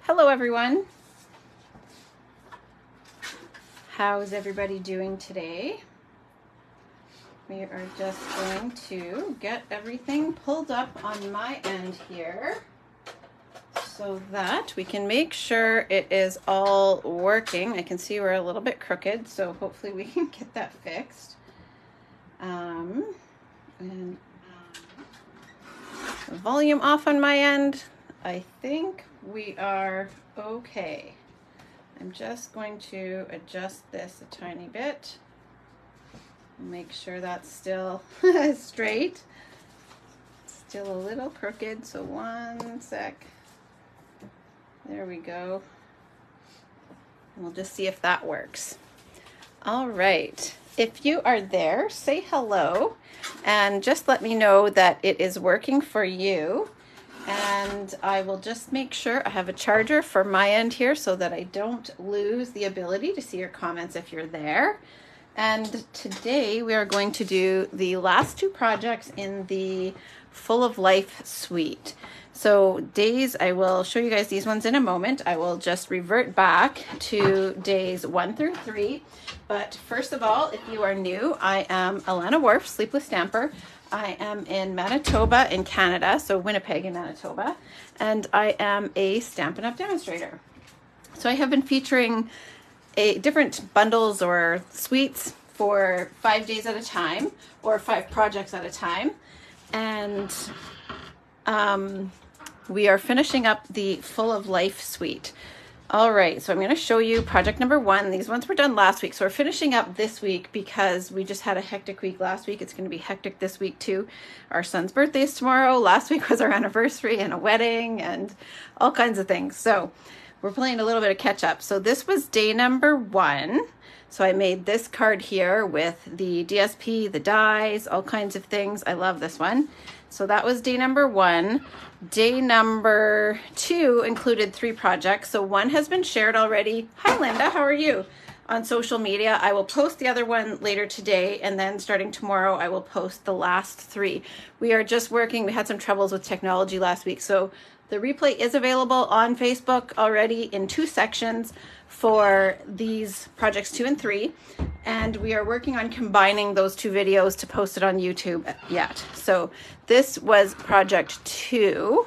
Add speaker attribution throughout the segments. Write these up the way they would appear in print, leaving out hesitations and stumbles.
Speaker 1: Hello everyone. How's everybody doing today? We are just going to get everything pulled up on my end here so that we can make sure it is all working. I can see we're a little bit crooked, so hopefully we can get that fixed. Volume off on my end. I think we are okay. I'm just going to adjust this a tiny bit. Make sure that's still straight. Still a little crooked, so one sec. There we go. We'll just see if that works. All right. If you are there, say hello and just let me know that it is working for you. And I will just make sure I have a charger for my end here so that I don't lose the ability to see your comments if you're there. And today we are going to do the last two projects in the Full of Life suite. So days, I will show you guys these ones in a moment. I will just revert back to days 1 through 3. But first of all, if you are new, I am Alana Worf, Sleepless Stamper. I am in Manitoba in Canada, so Winnipeg in Manitoba, and I am a Stampin' Up! Demonstrator. So I have been featuring different bundles or suites for 5 days at a time, or 5 projects at a time, and we are finishing up the Full of Life suite. All right, so I'm going to show you project number 1. These ones were done last week, so we're finishing up this week because we just had a hectic week last week. It's going to be hectic this week too. Our son's birthday is tomorrow. Last week was our anniversary and a wedding and all kinds of things. So we're playing a little bit of catch up. So this was day number 1. So I made this card here with the DSP, the dies, all kinds of things. I love this one. So that was day number 1. Day number 2 included 3 projects. So one has been shared already. Hi, Linda. How are you? On social media. I will post the other one later today, and then starting tomorrow, I will post the last 3. We are just working. We had some troubles with technology last week. So the replay is available on Facebook already in 2 sections for these projects 2 and 3. And we are working on combining those 2 videos to post it on YouTube yet. So this was project 2.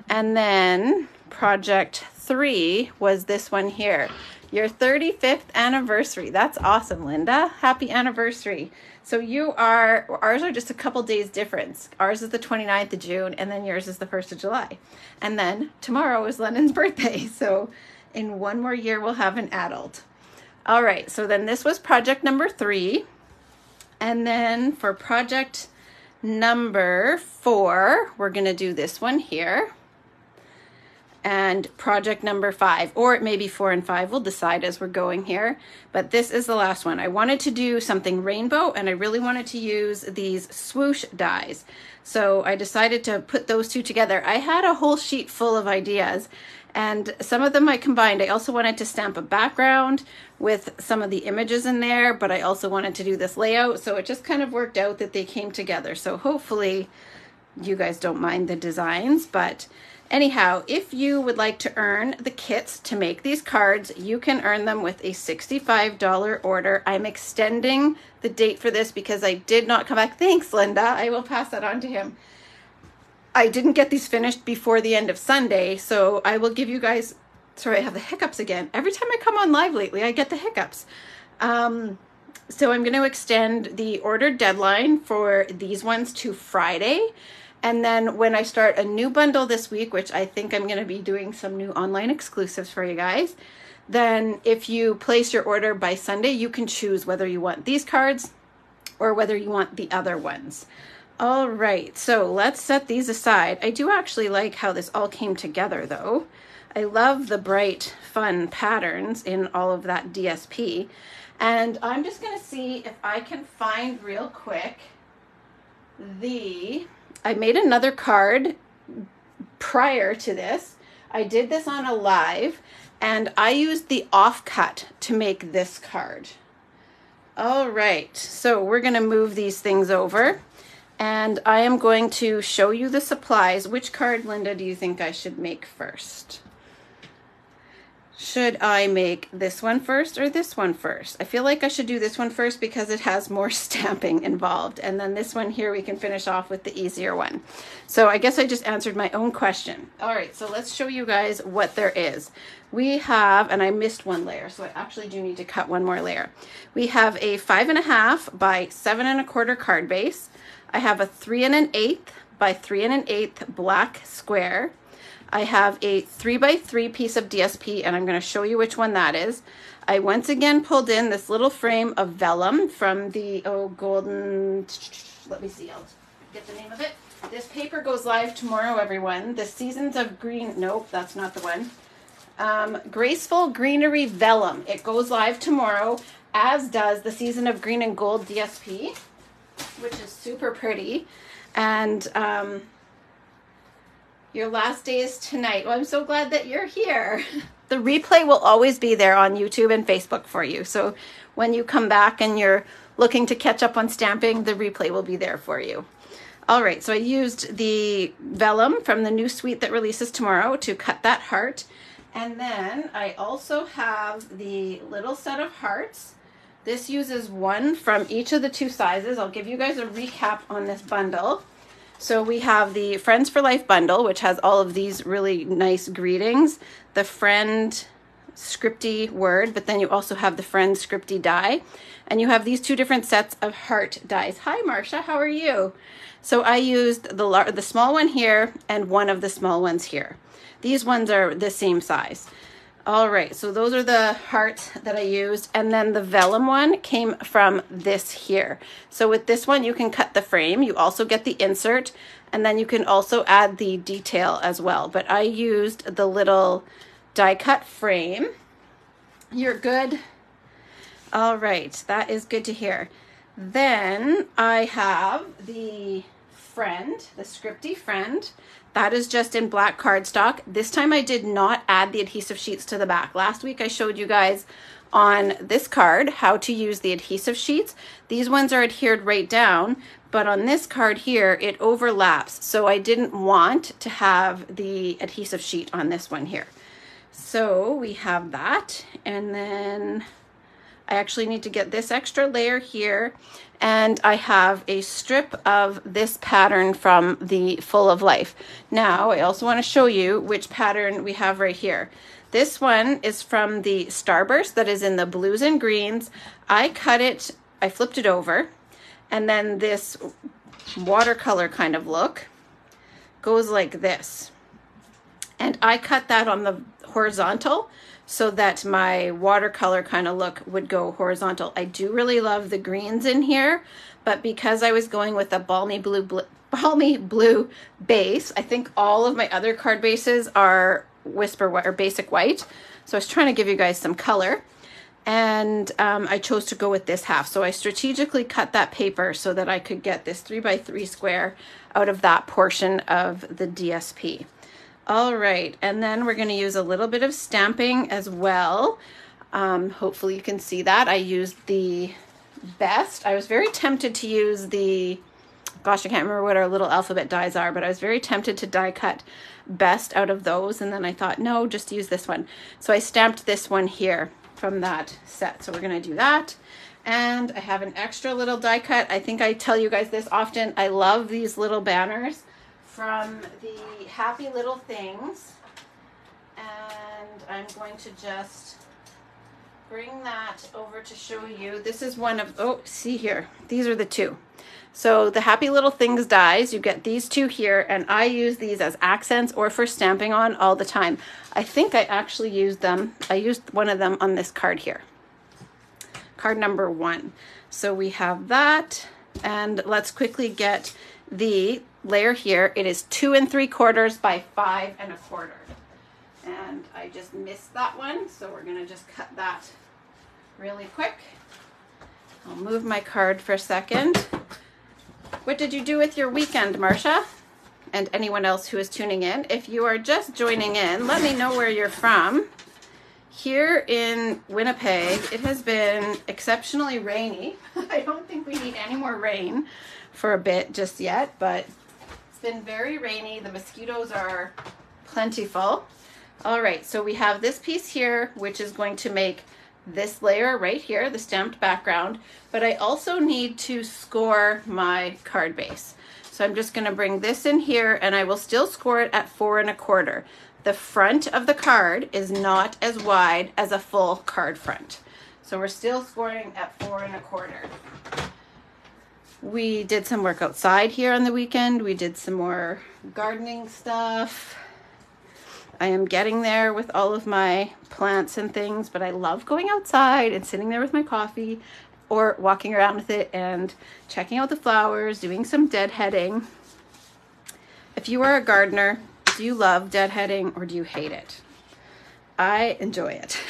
Speaker 1: And then project 3 was this one here. Your 35th anniversary. That's awesome, Linda. Happy anniversary. So ours are just a couple days difference. Ours is the 29th of June, and then yours is the 1st of July. And then tomorrow is Lennon's birthday. So in 1 more year, we'll have an adult. All right, so then this was project number 3. And then for project number 4, we're going to do this one here. And project number 5, or it may be 4 and 5, we'll decide as we're going here. But this is the last one. I wanted to do something rainbow, and I really wanted to use these swoosh dies. So I decided to put those 2 together. I had a whole sheet full of ideas, and some of them I combined. I also wanted to stamp a background with some of the images in there, but I also wanted to do this layout. So it just kind of worked out that they came together. So hopefully you guys don't mind the designs, but anyhow, if you would like to earn the kits to make these cards, you can earn them with a $65 order. I'm extending the date for this because I did not come back. Thanks, Linda. I will pass that on to him. I didn't get these finished before the end of Sunday, so I will give you guys, sorry, I have the hiccups again. Every time I come on live lately, I get the hiccups. So I'm going to extend the order deadline for these ones to Friday. And then when I start a new bundle this week, which I think I'm going to be doing some new online exclusives for you guys, then if you place your order by Sunday, you can choose whether you want these cards or whether you want the other ones. All right, so let's set these aside. I do actually like how this all came together though. I love the bright, fun patterns in all of that DSP. And I'm just going to see if I can find real quick I made another card prior to this. I did this on a live, and I used the offcut to make this card. All right, so we're going to move these things over. And I am going to show you the supplies. Which card, Linda, do you think I should make first? Should I make this one first or this one first? I feel like I should do this one first because it has more stamping involved. And then this one here, we can finish off with the easier one. So I guess I just answered my own question. All right, so let's show you guys what there is. We have, and I missed one layer, so I actually do need to cut one more layer. We have a 5.5 by 7 1/4 card base. I have a 3 1/8 by 3 1/8 black square. I have a 3 by 3 piece of DSP, and I'm going to show you which one that is. I once again pulled in this little frame of vellum from the golden, let me see, I'll get the name of it. This paper goes live tomorrow, everyone. The Seasons of Green, nope, that's not the one. Graceful Greenery Vellum. It goes live tomorrow, as does the Season of Green and Gold DSP, which is super pretty. And your last day is tonight. Well, I'm so glad that you're here. The replay will always be there on YouTube and Facebook for you. So when you come back and you're looking to catch up on stamping, the replay will be there for you. All right, so I used the vellum from the new suite that releases tomorrow to cut that heart. And then I also have the little set of hearts. This uses one from each of the two sizes. I'll give you guys a recap on this bundle. So we have the Friends for Life bundle, which has all of these really nice greetings, the friend scripty word, but then you also have the friend scripty die. And you have these two different sets of heart dies. Hi, Marcia, how are you? So I used the small one here and one of the small ones here. These ones are the same size. All right, so those are the hearts that I used. And then the vellum one came from this here. So with this one, you can cut the frame. You also get the insert, and then you can also add the detail as well. But I used the little die cut frame. You're good. All right, that is good to hear. Then I have the friend, the scripty friend. That is just in black cardstock. This time I did not add the adhesive sheets to the back. Last week I showed you guys on this card how to use the adhesive sheets. These ones are adhered right down, but on this card here, it overlaps. So I didn't want to have the adhesive sheet on this one here. So we have that, and then I actually need to get this extra layer here, and I have a strip of this pattern from the Full of Life. Now, I also want to show you which pattern we have right here. This one is from the Starburst that is in the blues and greens. I cut it, I flipped it over, and then this watercolor kind of look goes like this. And I cut that on the horizontal so that my watercolor kind of look would go horizontal. I do really love the greens in here, but because I was going with a balmy blue base, I think all of my other card bases are Whisper White or Basic White. So I was trying to give you guys some color, and I chose to go with this half. So I strategically cut that paper so that I could get this 3 by 3 square out of that portion of the DSP. All right, and then we're going to use a little bit of stamping as well. Hopefully you can see that. I used the Best. I was very tempted to use the, gosh, I can't remember what our little alphabet dies are, but I was very tempted to die cut Best out of those, and then I thought, no, just use this one. So I stamped this one here from that set. So we're going to do that. And I have an extra little die cut. I think I tell you guys this often. I love these little banners from the Happy Little Things, and I'm going to just bring that over to show you. This is one of, oh, see here, these are the two. So the Happy Little Things dies, you get these two here, and I use these as accents or for stamping on all the time. I think I actually used them, I used one of them on this card here, card number 1. So we have that, and let's quickly get the layer here. It is 2 3/4 by 5 1/4, and I just missed that one, so we're going to just cut that really quick. I'll move my card for a second. What did you do with your weekend, Marcia? And anyone else who is tuning in, if you are just joining in, let me know where you're from. Here in Winnipeg, it has been exceptionally rainy. I don't think we need any more rain for a bit just yet, but it's been very rainy. The mosquitoes are plentiful. All right, so we have this piece here, which is going to make this layer right here, the stamped background, but I also need to score my card base. So I'm just going to bring this in here, and I will still score it at 4 1/4. The front of the card is not as wide as a full card front. So we're still scoring at 4 1/4. We did some work outside here on the weekend. We did some more gardening stuff. I am getting there with all of my plants and things, but I love going outside and sitting there with my coffee or walking around with it and checking out the flowers, doing some deadheading. If you are a gardener, do you love deadheading or do you hate it? I enjoy it.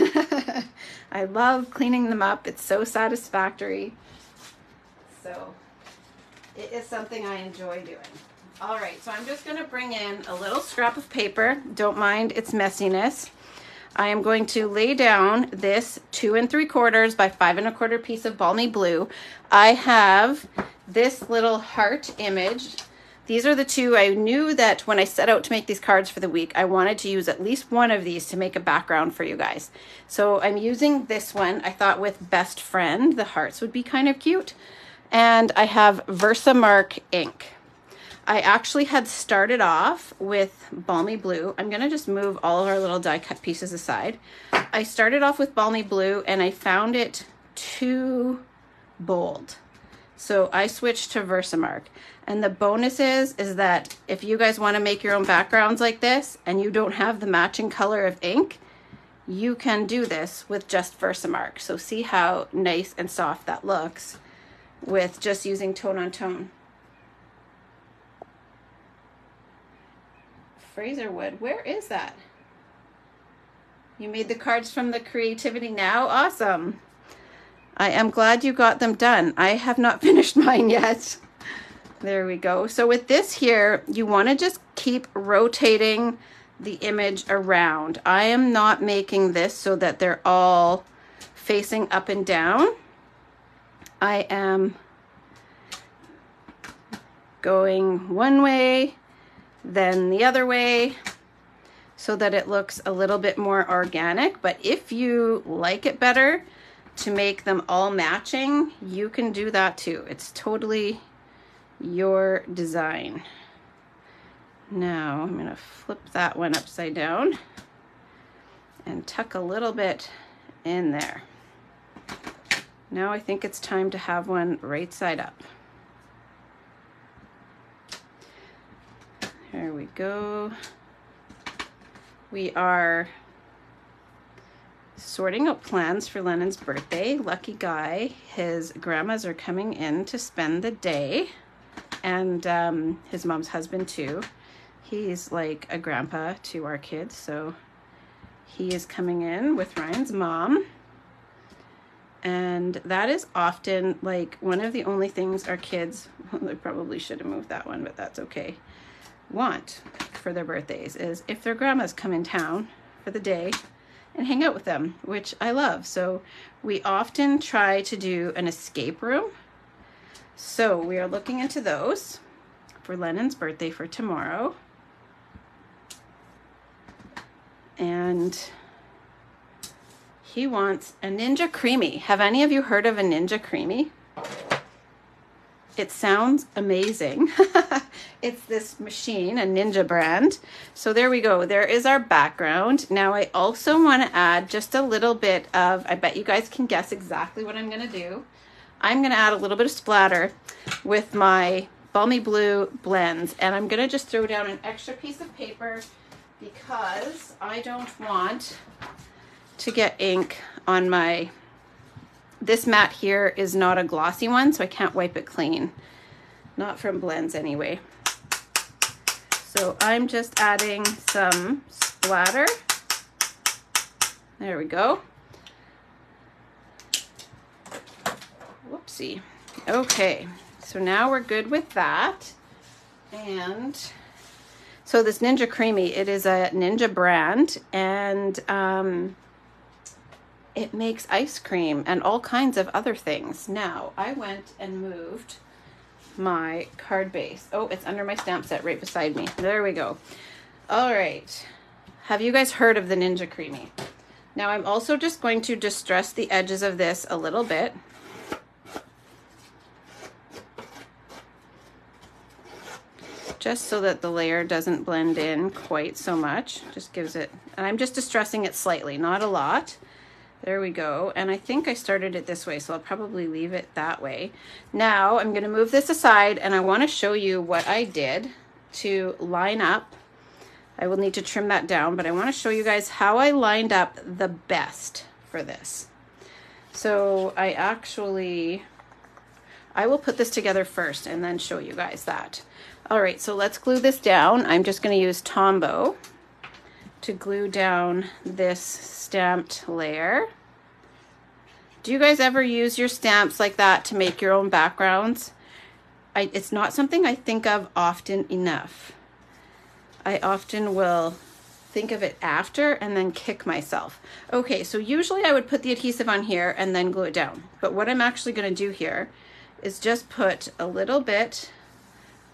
Speaker 1: I love cleaning them up. It's so satisfactory. So it is something I enjoy doing. All right, so I'm just going to bring in a little scrap of paper. Don't mind its messiness. I am going to lay down this 2 3/4 by 5 1/4 piece of Balmy Blue. I have this little heart image. These are the two. I knew that when I set out to make these cards for the week, I wanted to use at least one of these to make a background for you guys. So I'm using this one. I thought with Best Friend, the hearts would be kind of cute. And I have Versamark ink. I actually had started off with Balmy Blue. I'm going to just move all of our little die cut pieces aside. I started off with Balmy Blue and I found it too bold. So I switched to Versamark. And the bonus is that if you guys want to make your own backgrounds like this and you don't have the matching color of ink, you can do this with just Versamark. So see how nice and soft that looks with just using tone on tone. Fraserwood, where is that? You made the cards from the Creativity Now? Awesome. I am glad you got them done. I have not finished mine yet. There we go. So with this here, you want to just keep rotating the image around. I am not making this so that they're all facing up and down. I am going one way, then the other way, so that it looks a little bit more organic. But if you like it better to make them all matching, you can do that too. It's totally your design. Now I'm going to flip that one upside down and tuck a little bit in there. Now I think it's time to have one right side up. There we go. We are sorting out plans for Lennon's birthday. Lucky guy, his grandmas are coming in to spend the day, and his mom's husband too. He's like a grandpa to our kids, so he is coming in with Ryan's mom. And that is often like one of the only things our kids, well, they probably should have moved that one, but that's okay, want for their birthdays is if their grandmas come in town for the day and hang out with them, which I love. So we often try to do an escape room. So we are looking into those for Lennon's birthday for tomorrow. And he wants a Ninja Creami. Have any of you heard of a Ninja Creami? It sounds amazing. It's this machine, a Ninja brand. So there we go. There is our background. Now I also want to add just a little bit of, I bet you guys can guess exactly what I'm going to do. I'm going to add a little bit of splatter with my Balmy Blue blends. And I'm going to just throw down an extra piece of paper because I don't want to get ink on my, this mat here is not a glossy one, so I can't wipe it clean. Not from blends anyway. So I'm just adding some splatter. There we go. Whoopsie. Okay, so now we're good with that. And so this Ninja Creami, it is a Ninja brand, and it makes ice cream and all kinds of other things. Now, I went and moved my card base. Oh, it's under my stamp set right beside me. There we go. All right. Have you guys heard of the Ninja Creami? Now I'm also just going to distress the edges of this a little bit. Just so that the layer doesn't blend in quite so much. Just gives it, and I'm just distressing it slightly, not a lot. There we go. And I think I started it this way, so I'll probably leave it that way. Now I'm gonna move this aside and I wanna show you what I did to line up. I will need to trim that down, but I wanna show you guys how I lined up the best for this. So I will put this together first and then show you guys that. All right, so let's glue this down. I'm just going to use Tombow to glue down this stamped layer. Do you guys ever use your stamps like that to make your own backgrounds? It's not something I think of often enough. I often will think of it after and then kick myself. Okay, so usually I would put the adhesive on here and then glue it down. But what I'm actually going to do here is just put a little bit.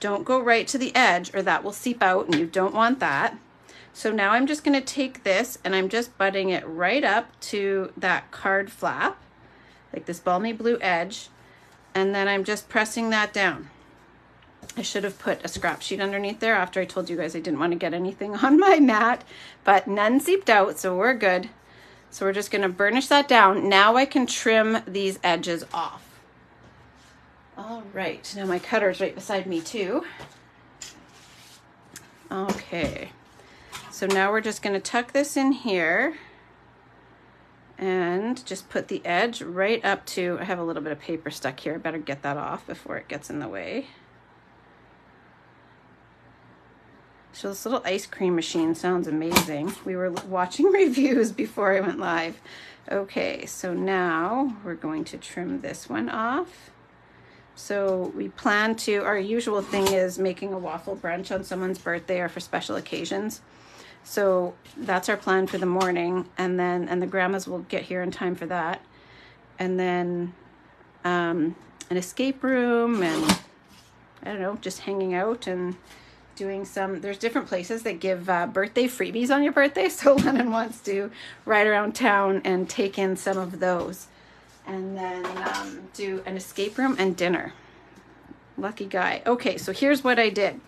Speaker 1: Don't go right to the edge or that will seep out and you don't want that. So now I'm just going to take this and I'm just butting it right up to that card flap, like this balmy blue edge, and then I'm just pressing that down. I should have put a scrap sheet underneath there after I told you guys I didn't want to get anything on my mat, but none seeped out, so we're good. So we're just going to burnish that down. Now I can trim these edges off. All right, now my cutter's right beside me too. Okay, so now we're just going to tuck this in here and just put the edge right up to, I have a little bit of paper stuck here. I better get that off before it gets in the way. So this little ice cream machine sounds amazing. We were watching reviews before I went live. Okay, so now we're going to trim this one off. So we plan to, our usual thing is making a waffle brunch on someone's birthday or for special occasions. So that's our plan for the morning, and the grandmas will get here in time for that. And then an escape room and I don't know, just hanging out and doing some, there's different places that give birthday freebies on your birthday. So Lennon wants to ride around town and take in some of those. And then do an escape room and dinner. Lucky guy. Okay, so here's what I did.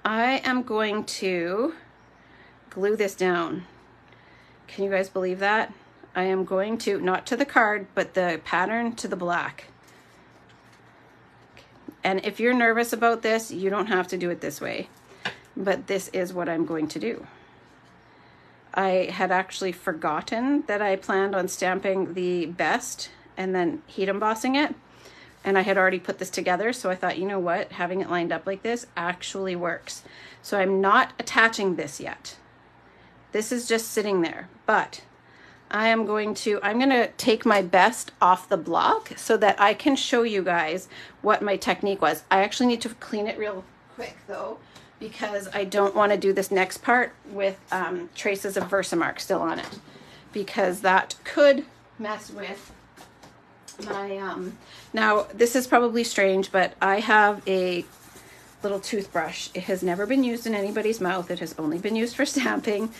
Speaker 1: I am going to glue this down. Can you guys believe that? I am going to, not to the card, but the pattern to the black. And if you're nervous about this, you don't have to do it this way. But this is what I'm going to do. I had actually forgotten that I planned on stamping the best and then heat embossing it. And I had already put this together. So I thought, you know what, having it lined up like this actually works. So I'm not attaching this yet. This is just sitting there, but I'm going to take my best off the block so that I can show you guys what my technique was. I actually need to clean it real quick though, because I don't want to do this next part with traces of Versamark still on it, because that could mess with my, now this is probably strange, but I have a little toothbrush. It has never been used in anybody's mouth. It has only been used for stamping,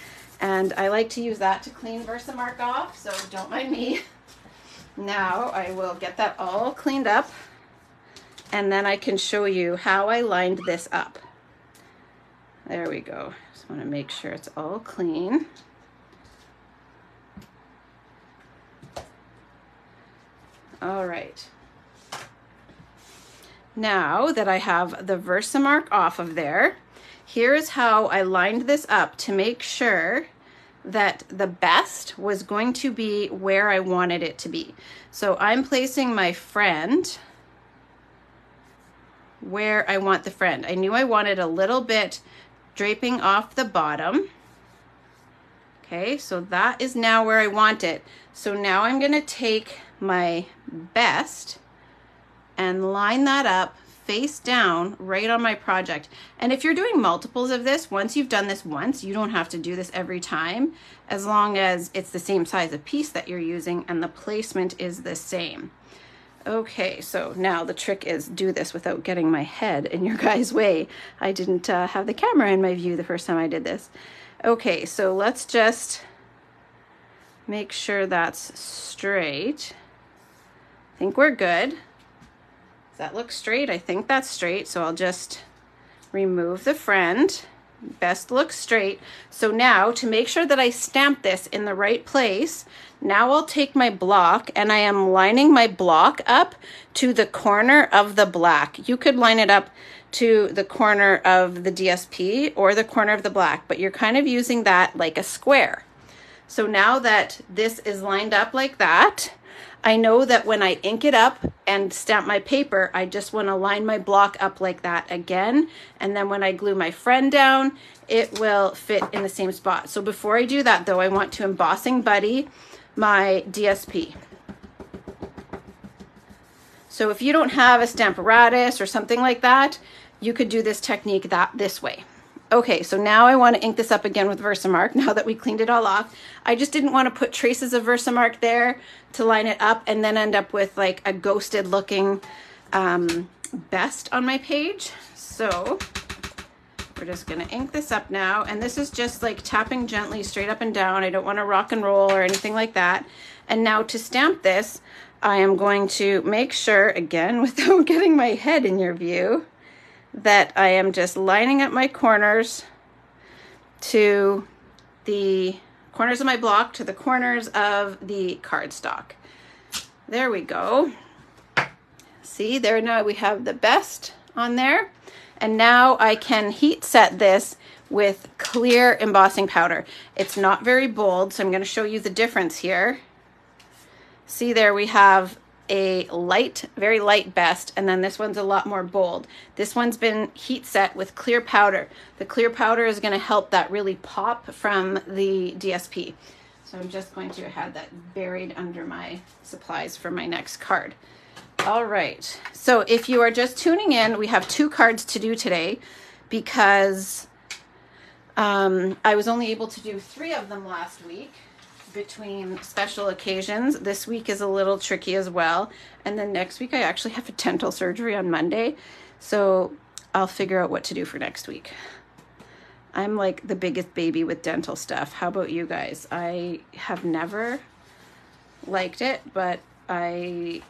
Speaker 1: and I like to use that to clean Versamark off, so don't mind me. Now I will get that all cleaned up, and then I can show you how I lined this up. There we go. Just want to make sure it's all clean. All right. Now that I have the Versamark off of there, here is how I lined this up to make sure that the best was going to be where I wanted it to be. So I'm placing my friend where I want the friend. I knew I wanted a little bit draping off the bottom. Okay, so that is now where I want it. So now I'm going to take my best and line that up face down right on my project. And if you're doing multiples of this, once you've done this once, you don't have to do this every time, as long as it's the same size of piece that you're using and the placement is the same. Okay, so now the trick is do this without getting my head in your guys' way. I didn't have the camera in my view the first time I did this. Okay, so let's just make sure that's straight. I think we're good. Does that look straight? I think that's straight, so I'll just remove the friend. Best looks straight. So now, to make sure that I stamp this in the right place, now I'll take my block and I am lining my block up to the corner of the black. You could line it up to the corner of the DSP or the corner of the black, but you're kind of using that like a square. So now that this is lined up like that, I know that when I ink it up and stamp my paper, I just want to line my block up like that again. And then when I glue my friend down, it will fit in the same spot. So before I do that though, I want to embossing buddy my DSP. So if you don't have a Stamparatus or something like that, you could do this technique this way. Okay, so now I want to ink this up again with Versamark now that we cleaned it all off. I just didn't want to put traces of Versamark there to line it up and then end up with like a ghosted looking best on my page. So we're just going to ink this up now. And this is just like tapping gently straight up and down. I don't want to rock and roll or anything like that. And now to stamp this, I am going to make sure, again, without getting my head in your view, that I am just lining up my corners to the corners of my block to the corners of the cardstock. There we go. See, there now we have the best on there. And now I can heat set this with clear embossing powder. It's not very bold, so I'm going to show you the difference here. See, there we have a light, very light best, and then this one's a lot more bold. This one's been heat set with clear powder. The clear powder is going to help that really pop from the DSP. So I'm just going to have that buried under my supplies for my next card. All right, so if you are just tuning in, we have 2 cards to do today because I was only able to do 3 of them last week between special occasions. This week is a little tricky as well. And then next week I actually have a dental surgery on Monday. So I'll figure out what to do for next week. I'm like the biggest baby with dental stuff. How about you guys? I have never liked it, but I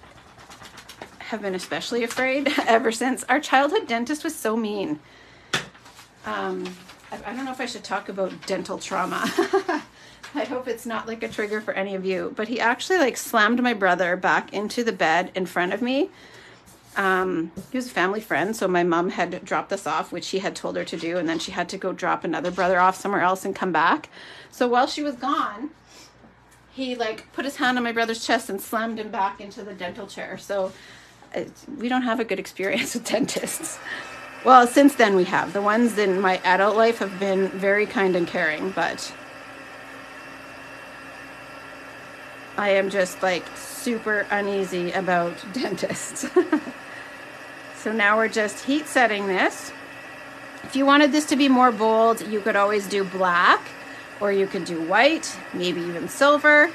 Speaker 1: have been especially afraid ever since. Our childhood dentist was so mean. I don't know if I should talk about dental trauma. I hope it's not like a trigger for any of you, but he actually like slammed my brother back into the bed in front of me. He was a family friend, so my mom had dropped us off, which she had told her to do, and then she had to go drop another brother off somewhere else and come back. So while she was gone, he like put his hand on my brother's chest and slammed him back into the dental chair. So we don't have a good experience with dentists. Well, since then we have. The ones in my adult life have been very kind and caring, but I am just like super uneasy about dentists. So now we're just heat setting this. If you wanted this to be more bold, you could always do black, or you could do white, maybe even silver.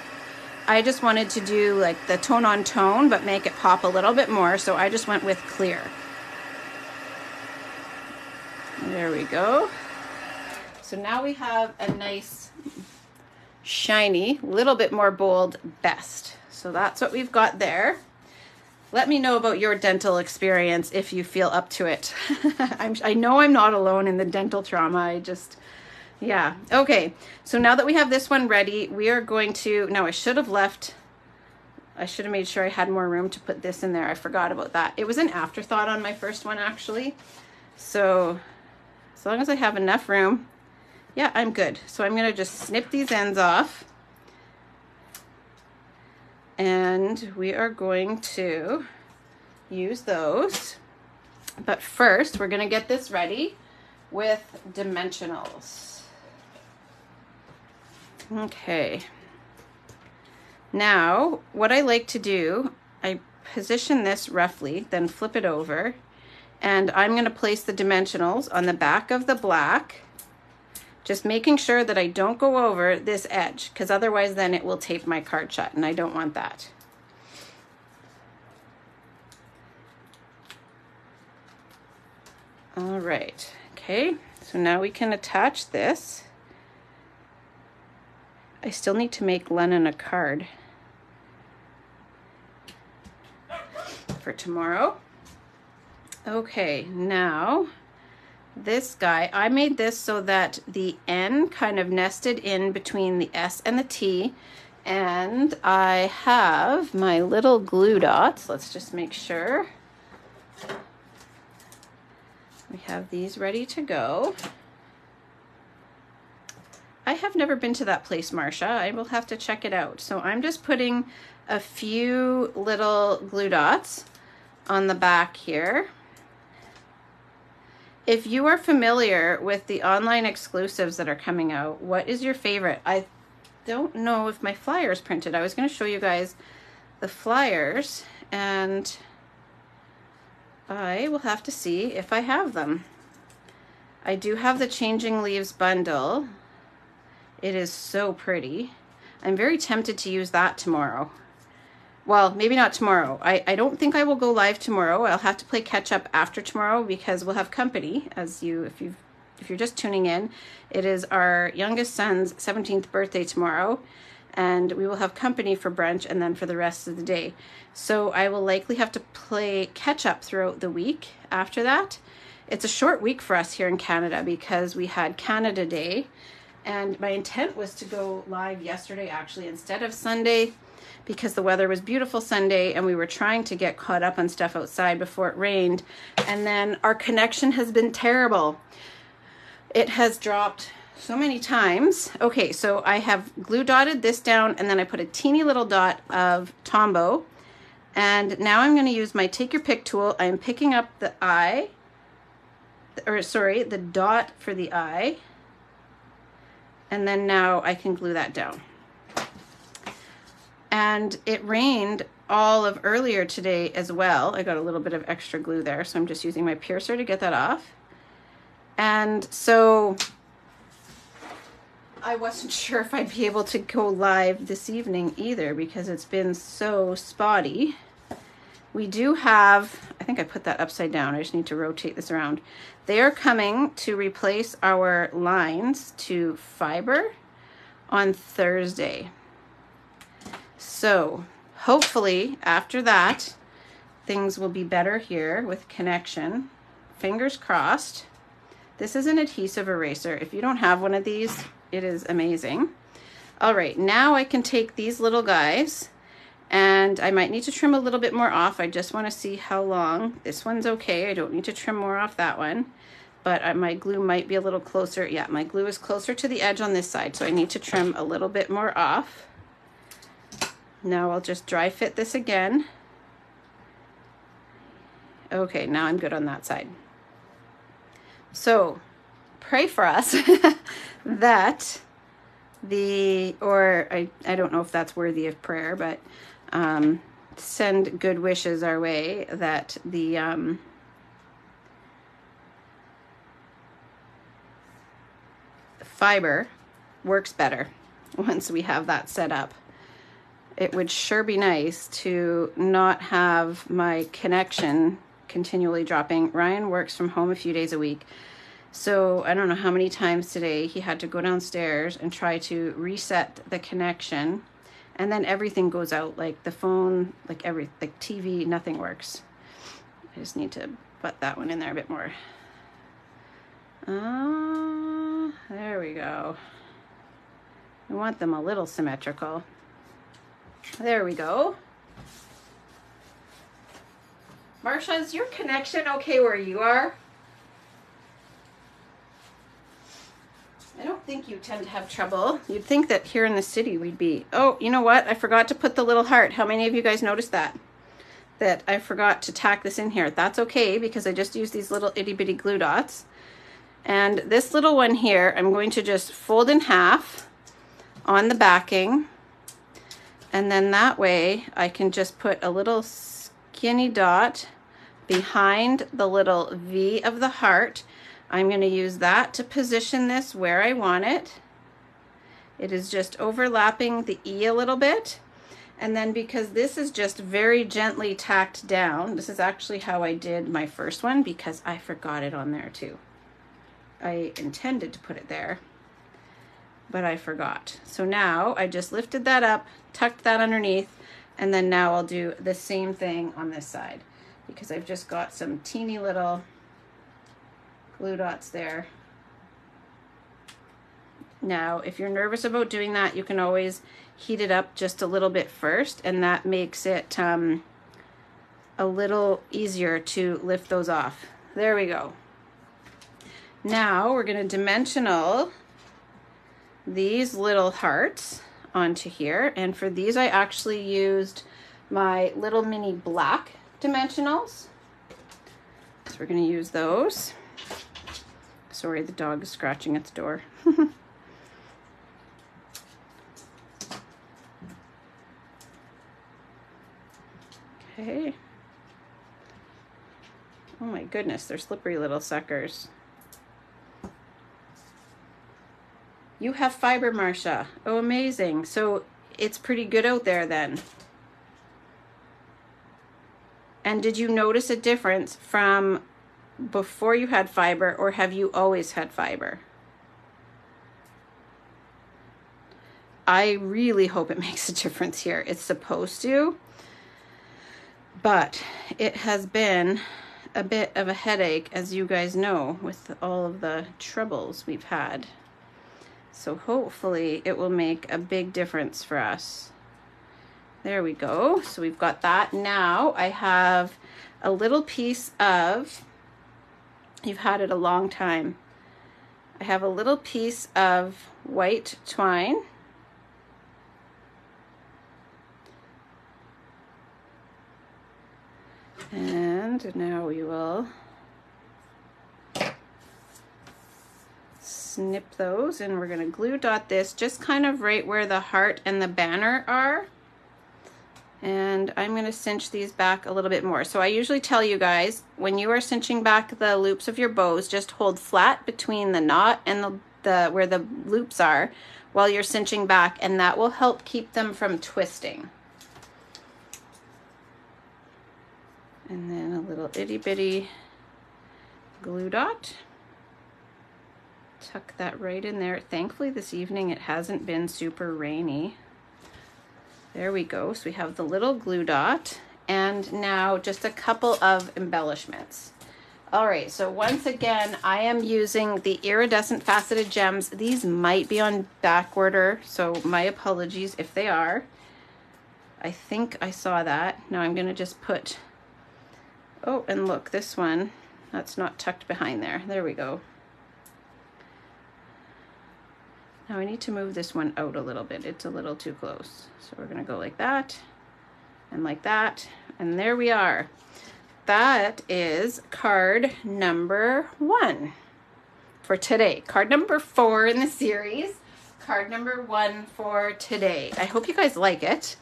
Speaker 1: I just wanted to do like the tone on tone, but make it pop a little bit more. So I just went with clear. There we go. So now we have a nice shiny, little bit more bold best. So that's what we've got there. Let me know about your dental experience if you feel up to it. I know I'm not alone in the dental trauma. Yeah. Okay. So now that we have this one ready, we are going to, now I should have made sure I had more room to put this in there. I forgot about that. It was an afterthought on my first one actually. So as long as I have enough room, yeah, I'm good. So I'm going to just snip these ends off. And we are going to use those. But first, we're going to get this ready with dimensionals. Okay. Now, what I like to do, I position this roughly, then flip it over. And I'm going to place the dimensionals on the back of the black, just making sure that I don't go over this edge, because otherwise then it will tape my card shut, and I don't want that. All right, okay, so now we can attach this I still need to make Lennon a card for tomorrow. Okay, now this guy, I made this so that the N kind of nested in between the S and the T, and I have my little glue dots. Let's just make sure we have these ready to go. I have never been to that place, Marcia. I will have to check it out. So I'm just putting a few little glue dots on the back here. If you are familiar with the online exclusives that are coming out, what is your favorite? I don't know if my flyer is printed. I was going to show you guys the flyers, and I will have to see if I have them. I do have the Changing Leaves bundle. It is so pretty. I'm very tempted to use that tomorrow. Well, maybe not tomorrow. I don't think I will go live tomorrow. I'll have to play catch up after tomorrow because we'll have company. As you, if you're just tuning in, it is our youngest son's 17th birthday tomorrow, and we will have company for brunch and then for the rest of the day. So I will likely have to play catch up throughout the week after that. It's a short week for us here in Canada because we had Canada Day, and my intent was to go live yesterday actually instead of Sunday, because the weather was beautiful Sunday and we were trying to get caught up on stuff outside before it rained. And then our connection has been terrible. It has dropped so many times. Okay, so I have glue dotted this down, and then I put a teeny little dot of Tombow. And now I'm going to use my Take Your Pick tool. I'm picking up the eye, or sorry, the dot for the eye. And then now I can glue that down. And it rained all of earlier today as well. I got a little bit of extra glue there, so I'm just using my piercer to get that off. And so I wasn't sure if I'd be able to go live this evening either because it's been so spotty. We do have, I think I put that upside down. I just need to rotate this around. They are coming to replace our lines to fiber on Thursday. So hopefully after that, things will be better here with connection. Fingers crossed. This is an adhesive eraser. If you don't have one of these, it is amazing. All right, now I can take these little guys, and I might need to trim a little bit more off. I just want to see how long. This one's okay. I don't need to trim more off that one, but my glue might be a little closer. Yeah, my glue is closer to the edge on this side, so I need to trim a little bit more off. Now I'll just dry fit this again. Okay, now I'm good on that side. So pray for us that I don't know if that's worthy of prayer, but send good wishes our way that the fiber works better once we have that set up. It would sure be nice to not have my connection continually dropping. Ryan works from home a few days a week, so I don't know how many times today he had to go downstairs and try to reset the connection, and then everything goes out, like the phone, like TV, nothing works. I just need to butt that one in there a bit more. There we go. We want them a little symmetrical. There we go. Marcia, is your connection okay where you are? I don't think you tend to have trouble. You'd think that here in the city we'd be... Oh, you know what? I forgot to put the little heart. How many of you guys noticed that? That I forgot to tack this in here. That's okay because I just used these little itty bitty glue dots. And this little one here, I'm going to just fold in half on the backing. And then that way I can just put a little skinny dot behind the little V of the heart. I'm going to use that to position this where I want it. It is just overlapping the E a little bit. And then because this is just very gently tacked down, this is actually how I did my first one because I forgot it on there too. I intended to put it there. but I forgot. So now I just lifted that up, tucked that underneath, and then now I'll do the same thing on this side because I've just got some teeny little glue dots there. Now, if you're nervous about doing that, you can always heat it up just a little bit first, and that makes it a little easier to lift those off. There we go. Now we're going to dimensional these little hearts onto here, and for these I actually used my little mini black dimensionals. So we're going to use those. Sorry, the dog is scratching at the door. Okay. Oh my goodness, they're slippery little suckers. You have fiber, Marcia. Oh, amazing. So it's pretty good out there then. And did you notice a difference from before you had fiber, or have you always had fiber? I really hope it makes a difference here. It's supposed to, but it has been a bit of a headache, as you guys know, with all of the troubles we've had. So hopefully it will make a big difference for us. There we go. So we've got that. Now I have a little piece of, you've had it a long time. I have a little piece of white twine. And now we will snip those, and we're going to glue dot this just kind of right where the heart and the banner are. And I'm going to cinch these back a little bit more. So I usually tell you guys, when you are cinching back the loops of your bows, just hold flat between the knot and the where the loops are while you're cinching back, and that will help keep them from twisting. And then a little itty bitty glue dot. Tuck that right in there. Thankfully this evening it hasn't been super rainy. There we go. So we have the little glue dot, and now just a couple of embellishments. All right, so once again, I am using the iridescent faceted gems. These might be on back order, so my apologies if they are. I think I saw that. Now I'm gonna just put, oh, and look, this one, that's not tucked behind there. There we go. Now I need to move this one out a little bit. It's a little too close. So we're gonna go like that, and there we are. That is card number 1 for today. Card number 4 in the series. Card number 1 for today. I hope you guys like it.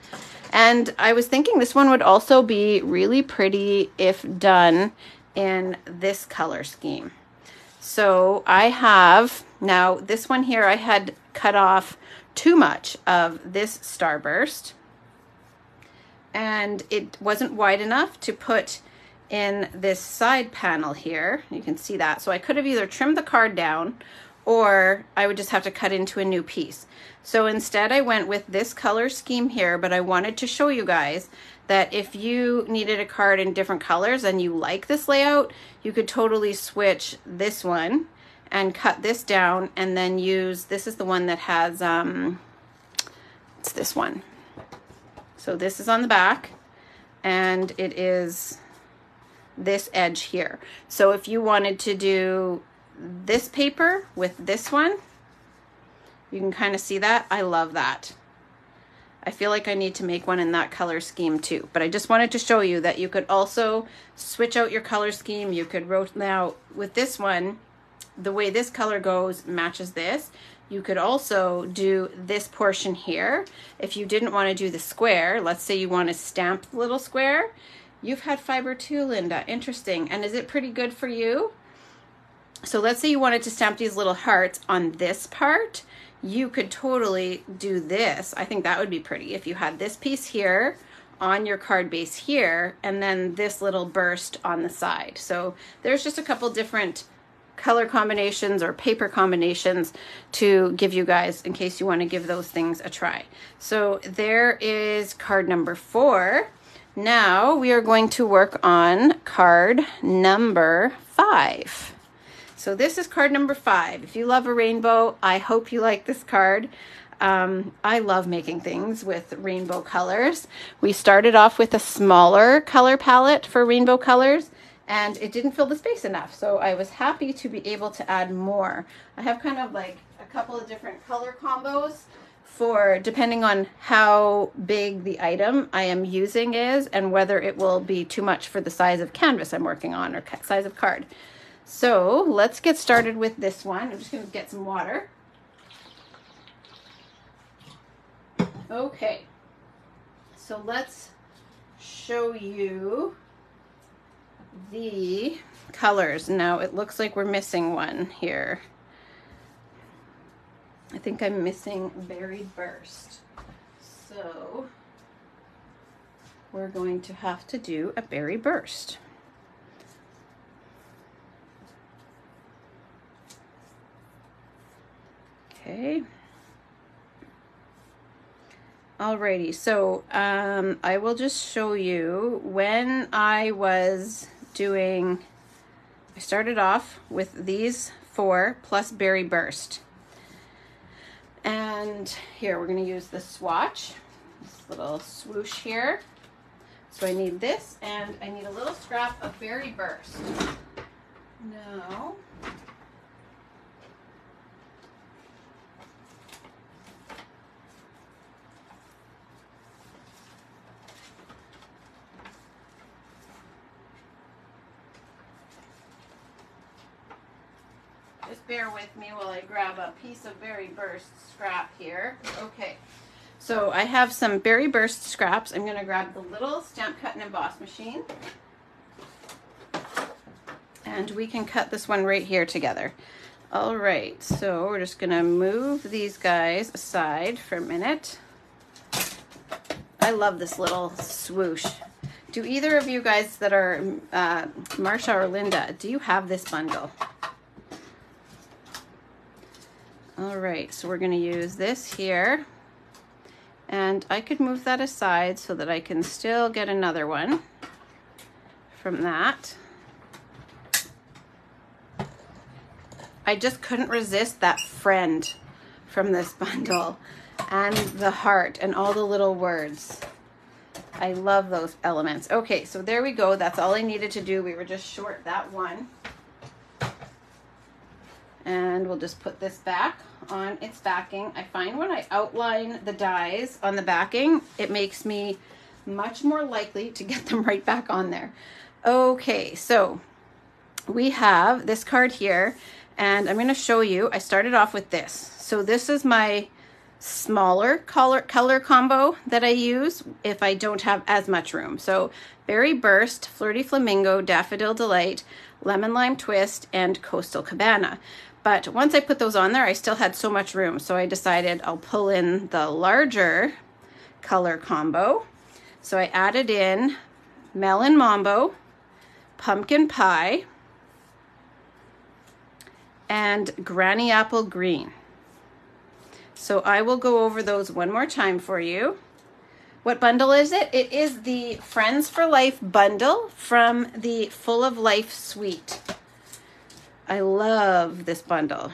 Speaker 1: And I was thinking this one would also be really pretty if done in this color scheme. So I have, now this one here, I had cut off too much of this starburst, and it wasn't wide enough to put in this side panel here. You can see that. So I could have either trimmed the card down, or I would just have to cut into a new piece. So instead I went with this color scheme here, but I wanted to show you guys that if you needed a card in different colors and you like this layout, you could totally switch this one and cut this down, and then use, this is the one that has, it's this one. So this is on the back, and it is this edge here. So if you wanted to do this paper with this one, you can kind of see that. I love that. I feel like I need to make one in that color scheme too, but I just wanted to show you that you could also switch out your color scheme. You could now with this one, the way this color goes matches this. You could also do this portion here. If you didn't want to do the square, let's say you want to stamp the little square. You've had fiber too, Linda. Interesting. And is it pretty good for you? So let's say you wanted to stamp these little hearts on this part. You could totally do this. I think that would be pretty if you had this piece here on your card base here, and then this little burst on the side. So there's just a couple different color combinations or paper combinations to give you guys in case you want to give those things a try. So there is card number 4. Now we are going to work on card number 5. So this is card number 5. If you love a rainbow, I hope you like this card. I love making things with rainbow colors. We started off with a smaller color palette for rainbow colors, and it didn't fill the space enough. So I was happy to be able to add more. I have kind of like a couple of different color combos for depending on how big the item I am using is and whether it will be too much for the size of canvas I'm working on or size of card. So let's get started with this one. I'm just going to get some water. Okay, so let's show you the colors. Now it looks like we're missing one here. I think I'm missing Berry Burst. So we're going to have to do a Berry Burst. Okay. Alrighty, so I will just show you when I was doing, I started off with these 4 plus Berry Burst. And here we're going to use the swatch, this little swoosh here. So I need this, and I need a little scrap of Berry Burst. Now, just bear with me while I grab a piece of Berry Burst scrap here. Okay, so I have some Berry Burst scraps. I'm going to grab the little Stamp Cut and Emboss machine. And we can cut this one right here together. All right, so we're just going to move these guys aside for a minute. I love this little swoosh. Do either of you guys that are Marsha or Linda, do you have this bundle? All right, so we're going to use this here, and I could move that aside so that I can still get another one from that. I just couldn't resist that friend from this bundle and the heart and all the little words. I love those elements. Okay, so there we go. That's all I needed to do. We were just short that one. And we'll just put this back on its backing. I find when I outline the dies on the backing, it makes me much more likely to get them right back on there. Okay, so we have this card here, and I'm going to show you. I started off with this. So this is my smaller color combo that I use if I don't have as much room. So Berry Burst, Flirty Flamingo, Daffodil Delight, Lemon Lime Twist, and Coastal Cabana. But once I put those on there, I still had so much room. So I decided I'll pull in the larger color combo. So I added in Melon Mambo, Pumpkin Pie, and Granny Apple Green. So I will go over those one more time for you. What bundle is it? It is the Friends for Life bundle from the Full of Life suite. I love this bundle.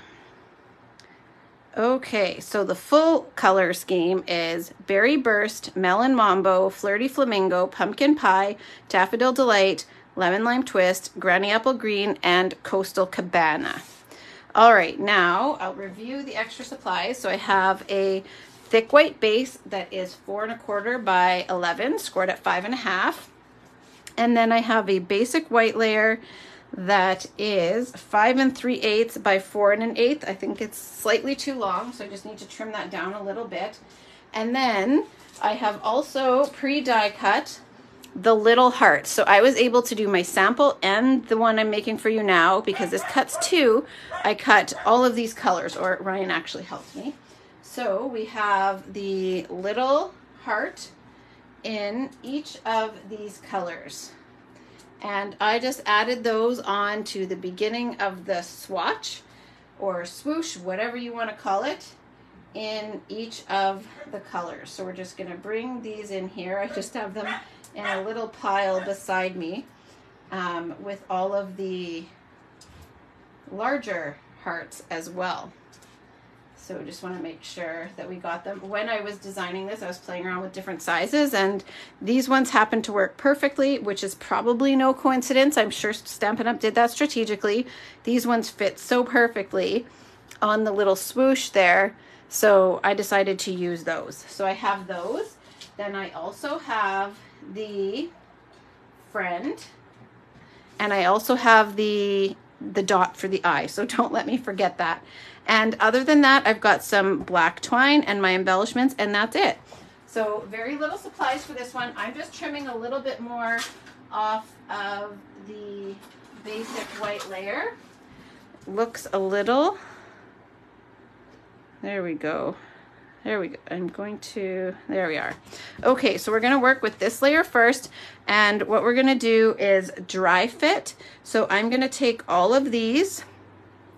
Speaker 1: Okay, so the full color scheme is Berry Burst, Melon Mambo, Flirty Flamingo, Pumpkin Pie, Daffodil Delight, Lemon Lime Twist, Granny Apple Green, and Coastal Cabana. All right, now I'll review the extra supplies. So I have a thick white base that is 4 1/4 by 11, scored at 5 1/2. And then I have a basic white layer that is 5 3/8 by 4 1/8. I think it's slightly too long, so I just need to trim that down a little bit. And then I have also pre-die cut the little hearts. So I was able to do my sample and the one I'm making for you now, because this cuts 2. I cut all of these colors, or Ryan actually helped me. So we have the little heart in each of these colors. And I just added those on to the beginning of the swatch or swoosh, whatever you want to call it, in each of the colors. So we're just going to bring these in here. I just have them in a little pile beside me with all of the larger hearts as well. So just want to make sure that we got them. When I was designing this, I was playing around with different sizes, and these ones happen to work perfectly, which is probably no coincidence. I'm sure Stampin' Up! Did that strategically. These ones fit so perfectly on the little swoosh there, so I decided to use those. So I have those. Then I also have the friend, and I also have the dot for the eye, so don't let me forget that. And other than that, I've got some black twine and my embellishments, and that's it. So very little supplies for this one. I'm just trimming a little bit more off of the basic white layer. Looks a little, there we go. There we go. I'm going to, there we are. Okay, so we're gonna work with this layer first, and what we're gonna do is dry fit. So I'm gonna take all of these.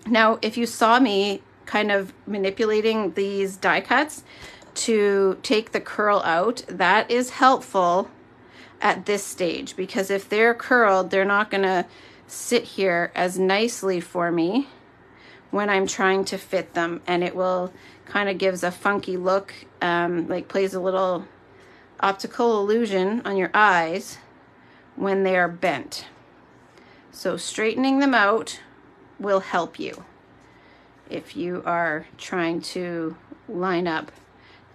Speaker 1: Now, if you saw me kind of manipulating these die cuts to take the curl out, that is helpful at this stage, because if they're curled, they're not gonna sit here as nicely for me when I'm trying to fit them, and it will kind of gives a funky look, like plays a little optical illusion on your eyes when they are bent. So straightening them out will help you if you are trying to line up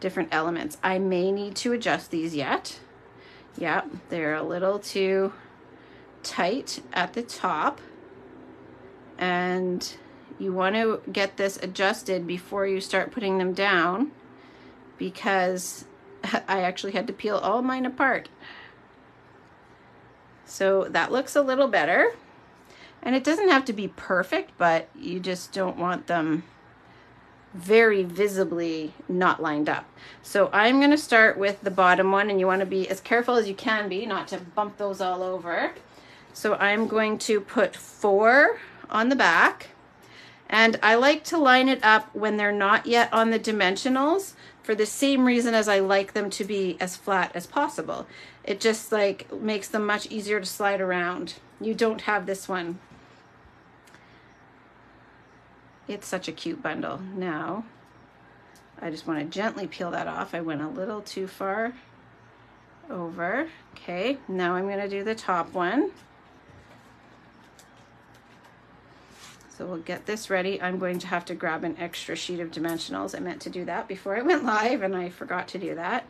Speaker 1: different elements. I may need to adjust these yet. Yeah, they're a little too tight at the top, and you want to get this adjusted before you start putting them down, because I actually had to peel all mine apart. So that looks a little better. And it doesn't have to be perfect, but you just don't want them very visibly not lined up. So I'm going to start with the bottom one, and you want to be as careful as you can be not to bump those all over. So I'm going to put 4 on the back, and I like to line it up when they're not yet on the dimensionals for the same reason as I like them to be as flat as possible. It just like makes them much easier to slide around. You don't have this one. It's such a cute bundle. Now, I just want to gently peel that off. I went a little too far over. Okay, now I'm going to do the top one. So we'll get this ready. I'm going to have to grab an extra sheet of dimensionals. I meant to do that before I went live, and I forgot to do that.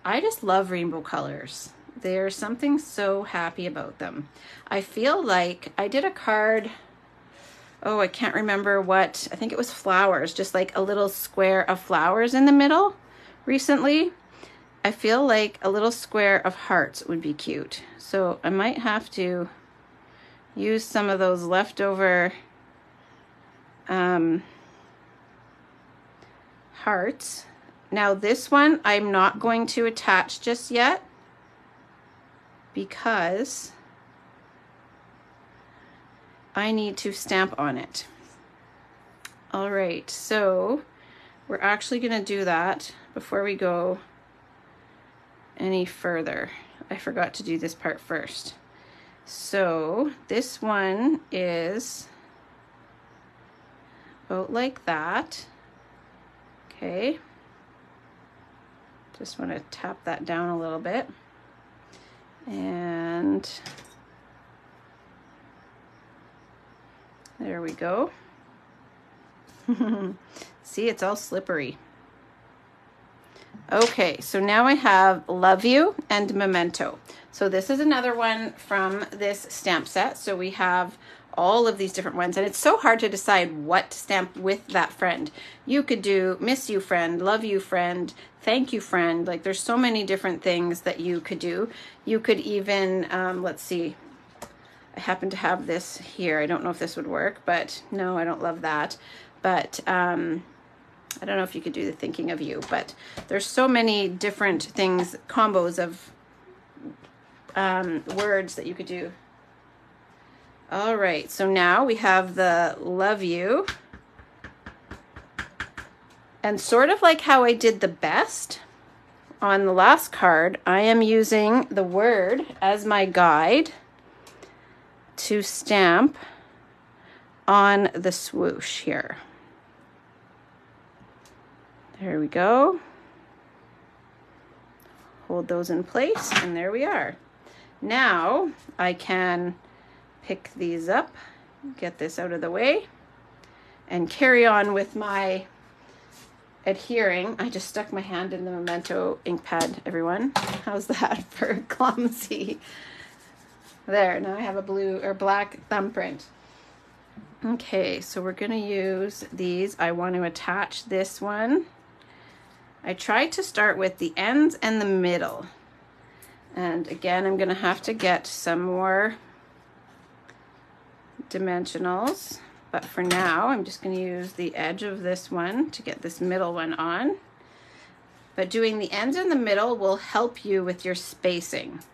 Speaker 1: I just love rainbow colors. There's something so happy about them. I feel like I did a card, oh, I can't remember what, I think it was flowers, just like a little square of flowers in the middle recently. I feel like a little square of hearts would be cute. So I might have to use some of those leftover hearts. Now this one I'm not going to attach just yet, because I need to stamp on it. All right, so we're actually going to do that before we go any further. I forgot to do this part first. So this one is about like that. Okay. Just want to tap that down a little bit. And there we go. See, it's all slippery. Okay, so now I have Love You and Memento. So this is another one from this stamp set. So we have all of these different ones, and it's so hard to decide what to stamp with that friend. You could do Miss You Friend, Love You Friend, Thank You Friend. Like there's so many different things that you could do. You could even, let's see, I happen to have this here. I don't know if this would work, but no, I don't love that. But I don't know if you could do the Thinking of You, but there's so many different things, combos of words that you could do. All right, so now we have the love you. And sort of like how I did the best on the last card, I am using the word as my guide to stamp on the swoosh here. There we go. Hold those in place, and there we are. Now I can pick these up, get this out of the way, and carry on with my adhering. I just stuck my hand in the Memento ink pad, everyone. How's that for clumsy? There, now I have a blue or black thumbprint. Okay, so we're gonna use these. I want to attach this one. I tried to start with the ends and the middle. And again, I'm gonna have to get some more dimensionals. But for now, I'm just going to use the edge of this one to get this middle one on. But doing the ends in the middle will help you with your spacing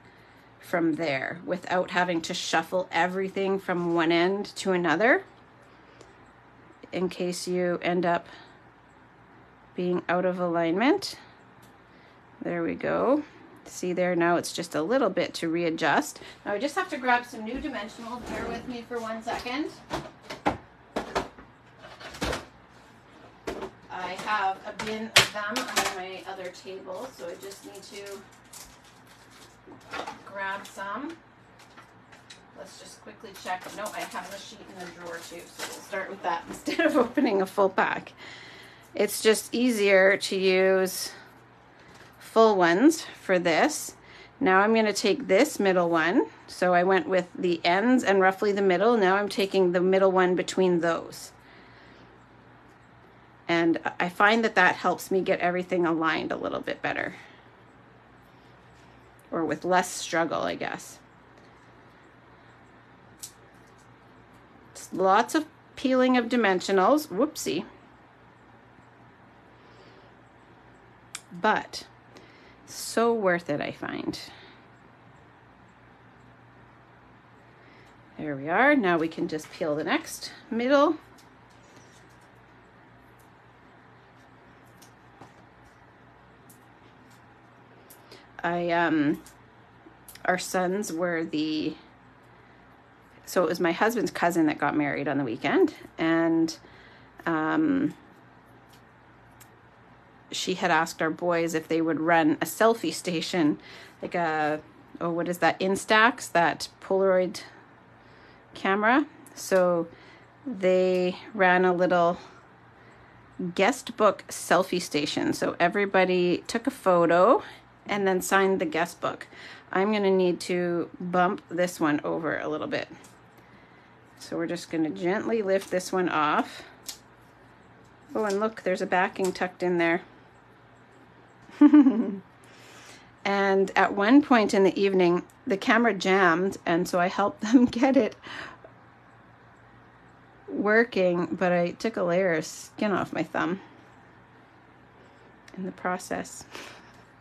Speaker 1: from there without having to shuffle everything from one end to another in case you end up being out of alignment. There we go. See there, now it's just a little bit to readjust. Now I just have to grab some new dimensionals. Bear with me for 1 second. I have a bin of them on my other table, so I just need to grab some. Let's just quickly check. No, I have a sheet in the drawer too, so we'll start with that instead of opening a full pack. It's just easier to use full ones for this. Now I'm going to take this middle one. So I went with the ends and roughly the middle. Now I'm taking the middle one between those. And I find that that helps me get everything aligned a little bit better. Or with less struggle, I guess. Just lots of peeling of dimensionals. Whoopsie. But so worth it, I find. There we are. Now we can just peel the next middle. Our sons were so it was my husband's cousin that got married on the weekend, and she had asked our boys if they would run a selfie station, like what is that, Instax, that Polaroid camera. So they ran a little guest book selfie station. So everybody took a photo and then signed the guest book. I'm going to need to bump this one over a little bit. So we're just going to gently lift this one off. Oh, and look, there's a backing tucked in there. And at one point in the evening, the camera jammed, and so I helped them get it working, but I took a layer of skin off my thumb in the process.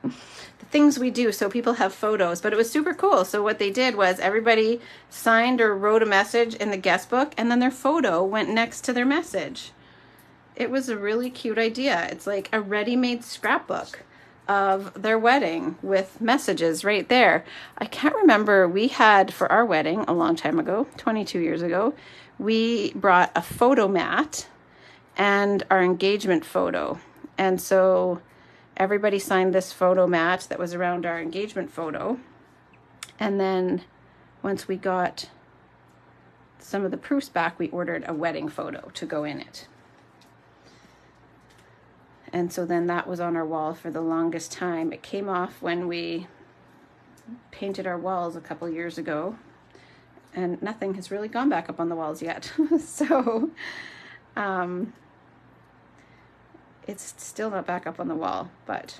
Speaker 1: The things we do so people have photos, but it was super cool. So what they did was everybody signed or wrote a message in the guest book, and then their photo went next to their message. It was a really cute idea. It's like a ready-made scrapbook of their wedding with messages right there. I can't remember, we had for our wedding a long time ago, 22 years ago, we brought a photo mat and our engagement photo. And so everybody signed this photo mat that was around our engagement photo. And then once we got some of the proofs back, we ordered a wedding photo to go in it. And so then that was on our wall for the longest time. It came off when we painted our walls a couple years ago, and nothing has really gone back up on the walls yet. So it's still not back up on the wall, but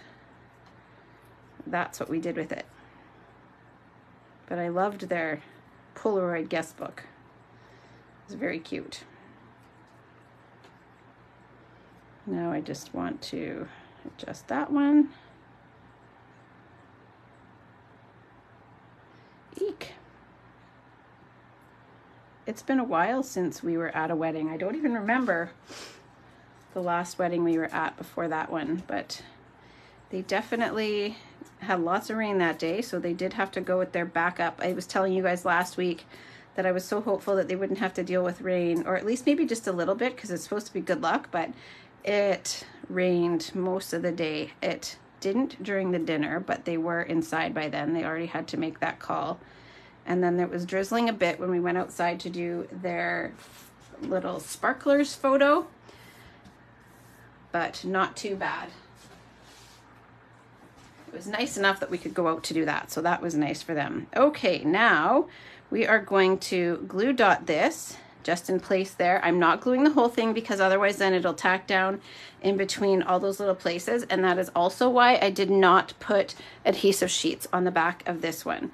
Speaker 1: that's what we did with it. But I loved their Polaroid guest book. It was very cute. Now I just want to adjust that one. Eek. it's been a while since we were at a wedding. I don't even remember the last wedding we were at before that one, but they definitely had lots of rain that day, so they did have to go with their backup. I was telling you guys last week that I was so hopeful that they wouldn't have to deal with rain, or at least maybe just a little bit, because it's supposed to be good luck, but it rained most of the day. It didn't during the dinner, but they were inside by then. They already had to make that call. And then it was drizzling a bit when we went outside to do their little sparklers photo, but not too bad. It was nice enough that we could go out to do that, so that was nice for them. Okay, now we are going to glue dot this just in place there. I'm not gluing the whole thing because otherwise then it'll tack down in between all those little places, and that is also why I did not put adhesive sheets on the back of this one.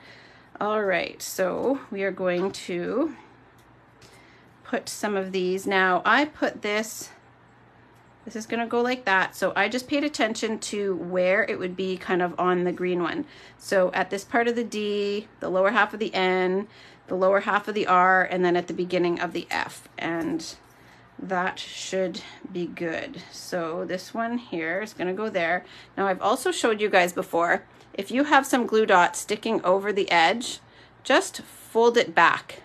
Speaker 1: All right, so we are going to put some of these. Now I put this is gonna go like that. So I just paid attention to where it would be kind of on the green one. So at this part of the D, the lower half of the N, the lower half of the R, and then at the beginning of the F. And that should be good. So this one here is gonna go there. Now I've also showed you guys before, if you have some glue dot sticking over the edge, just fold it back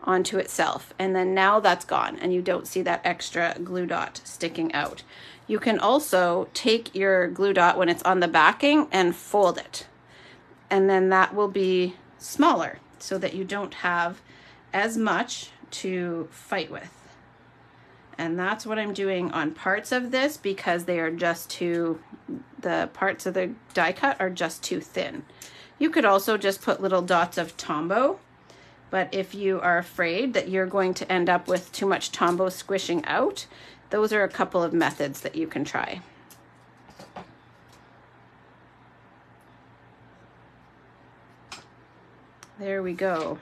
Speaker 1: onto itself, and then now that's gone and you don't see that extra glue dot sticking out. You can also take your glue dot when it's on the backing and fold it, and then that will be smaller so that you don't have as much to fight with. And that's what I'm doing on parts of this because they are just too, the parts of the die cut are just too thin. You could also just put little dots of Tombow, but if you are afraid that you're going to end up with too much Tombow squishing out, those are a couple of methods that you can try. There we go.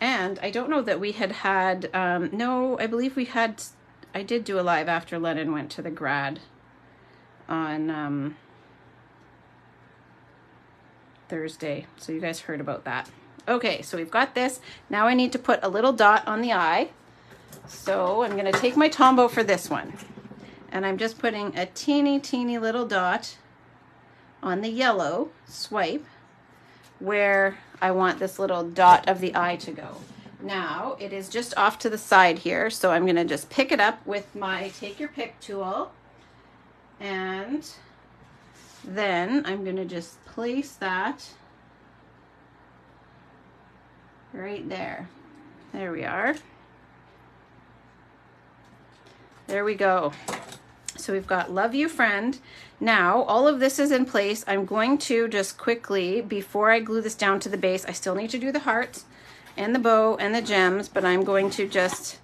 Speaker 1: And I don't know that we had, no, I believe we had, I did do a live after Lennon went to the grad on Thursday. So you guys heard about that. Okay, so we've got this. Now I need to put a little dot on the eye. So I'm gonna take my Tombow for this one. And I'm just putting a teeny, teeny little dot on the yellow swipe where I want this little dot of the eye to go. Now it is just off to the side here, so I'm gonna just pick it up with my take your pick tool, and then I'm gonna just place that right there. There we are. There we go. So we've got love you friend. Now all of this is in place. I'm going to just quickly, before I glue this down to the base, I still need to do the hearts and the bow and the gems, but I'm going to just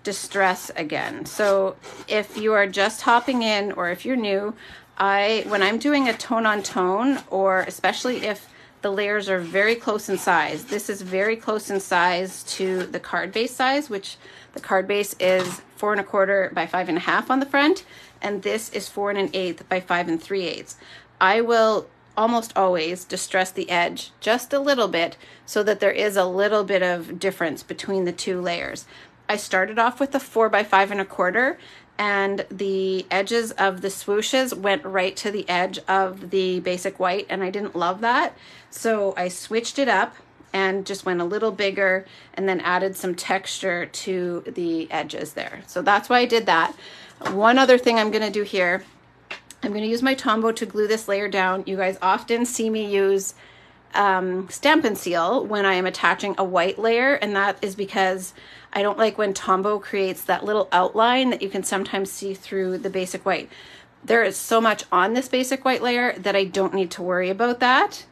Speaker 1: distress again. So if you are just hopping in, or if you're new, when I'm doing a tone on tone, or especially if the layers are very close in size, this is very close in size to the card base size, which the card base is 4 1/4 by 5 1/2 on the front, and this is 4 1/8 by 5 3/8. I will almost always distress the edge just a little bit so that there is a little bit of difference between the two layers. I started off with the 4 by 5 1/4, and the edges of the swooshes went right to the edge of the basic white, and I didn't love that. So I switched it up and just went a little bigger and then added some texture to the edges there. So that's why I did that. One other thing I'm gonna do here, I'm gonna use my Tombow to glue this layer down. You guys often see me use Stampin' Seal when I am attaching a white layer, and that is because I don't like when Tombow creates that little outline that you can sometimes see through the basic white. There is so much on this basic white layer that I don't need to worry about that.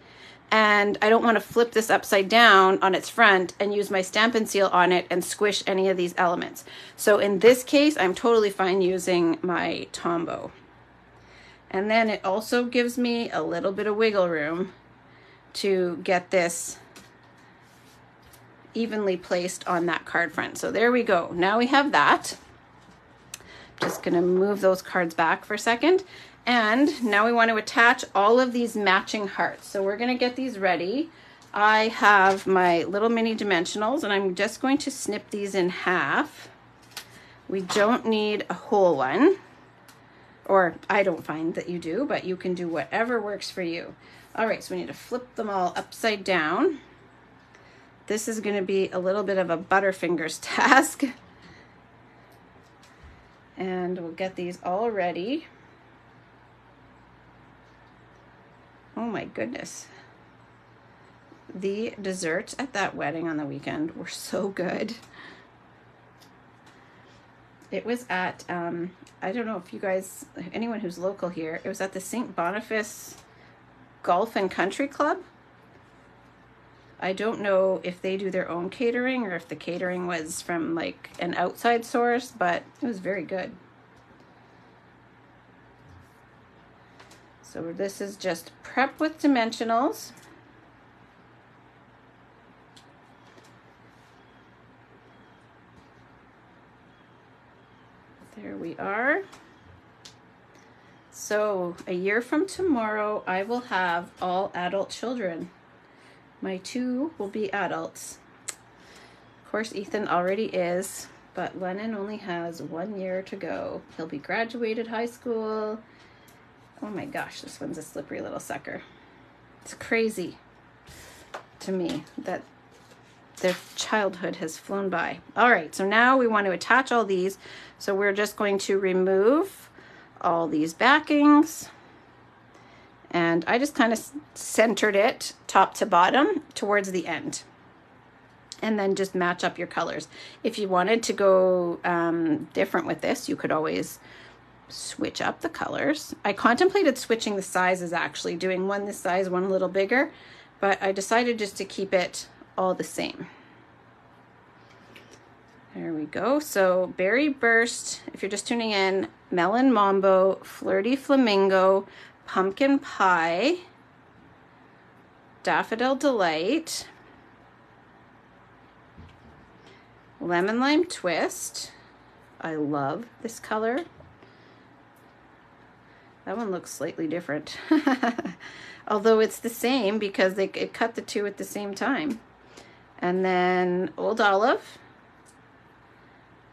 Speaker 1: And I don't want to flip this upside down on its front and use my Stampin' Seal on it and squish any of these elements. So in this case, I'm totally fine using my Tombow. And then it also gives me a little bit of wiggle room to get this evenly placed on that card front. So there we go. Now we have that. Just gonna move those cards back for a second. And now we want to attach all of these matching hearts. So we're gonna get these ready. I have my little mini dimensionals, and I'm just going to snip these in half. We don't need a whole one, or I don't find that you do, but you can do whatever works for you. All right, so we need to flip them all upside down. This is going to be a little bit of a Butterfingers task. And we'll get these all ready. Oh my goodness. The desserts at that wedding on the weekend were so good. It was at, I don't know if you guys, anyone who's local here, it was at the St. Boniface Golf and Country Club. I don't know if they do their own catering or if the catering was from like an outside source, but it was very good. So this is just prep with dimensionals. There we are. So a year from tomorrow, I will have all adult children. My 2 will be adults. Of course, Ethan already is, but Lennon only has 1 year to go. He'll be graduated high school. Oh my gosh, this one's a slippery little sucker. It's crazy to me that their childhood has flown by. All right, so now we want to attach all these. So we're just going to remove all these backings. And I just kind of centered it top to bottom towards the end. And then just match up your colors. If you wanted to go different with this, you could always switch up the colors. I contemplated switching the sizes, actually, doing one this size, one a little bigger, but I decided just to keep it all the same. There we go. So Berry Burst, if you're just tuning in, Melon Mambo, Flirty Flamingo, Pumpkin Pie, Daffodil Delight, Lemon Lime Twist. I love this color. That one looks slightly different. Although it's the same because it cut the 2 at the same time. And then Old Olive